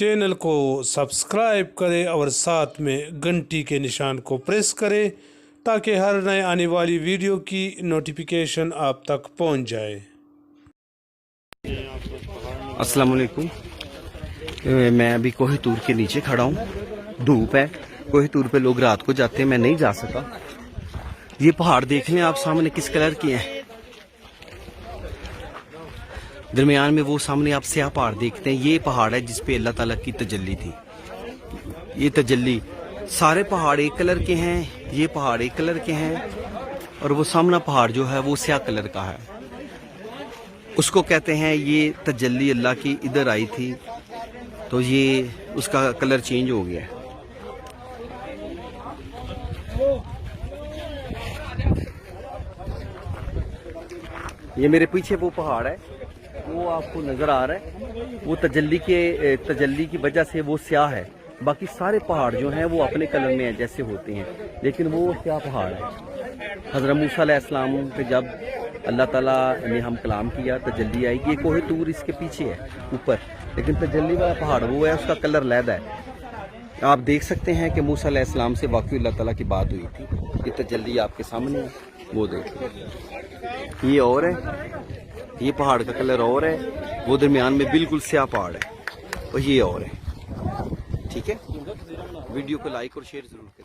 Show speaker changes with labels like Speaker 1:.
Speaker 1: Channel को subscribe करें और साथ में घंटी के निशान को प्रेस करें ताकि हर नए आने वाली वीडियो की नोटिफिकेशन आप तक पहुंच जाए।
Speaker 2: अस्सलाम वालेकुम। मैं अभी कोहिनूर के नीचे खड़ा हूँ, धूप है। कोहिनूर पे लोग रात को जाते हैं, मैं नहीं जा सका। ये पहाड़ देख लें आप सामने किस कलर के हैं। दरमियान में वो सामने आप स्याह पहाड़ देखते हैं। ये पहाड़ है जिस पे अल्लाह ताला की तजल्ली थी। ये तजल्ली, सारे पहाड़ एक कलर के हैं, ये पहाड़ एक कलर के हैं और वो सामना पहाड़ जो है वो स्याह कलर का है। उसको कहते हैं ये तजल्ली अल्लाह की इधर आई थी तो ये उसका कलर चेंज हो गया है। ये मेरे पीछे वो पहाड़ है, वो आपको नजर आ रहा है। वो तजल्ली की वजह से वो स्याह है। बाकी सारे पहाड़ जो हैं वो अपने कलर में जैसे होते हैं, लेकिन वो स्याह पहाड़ है। हज़रत मूसा अलैहिस्सलाम पे जब अल्लाह ताला ने हम कलाम किया, तजल्ली आई। ये कोहिनूर इसके पीछे है ऊपर, लेकिन तजल्ली वाला पहाड़ वो है, उसका कलर लैदा है। आप देख सकते हैं कि मूसा अलैहिस्सलाम से वाकई अल्लाह ताला की बात हुई थी। ये तजल्ली आपके सामने है, वो देखिए। ये और है, ये पहाड़ का कलर और है, वो दरमियान में बिल्कुल स्याह पहाड़ है और ये और है। ठीक है, वीडियो को लाइक और शेयर जरूर करें।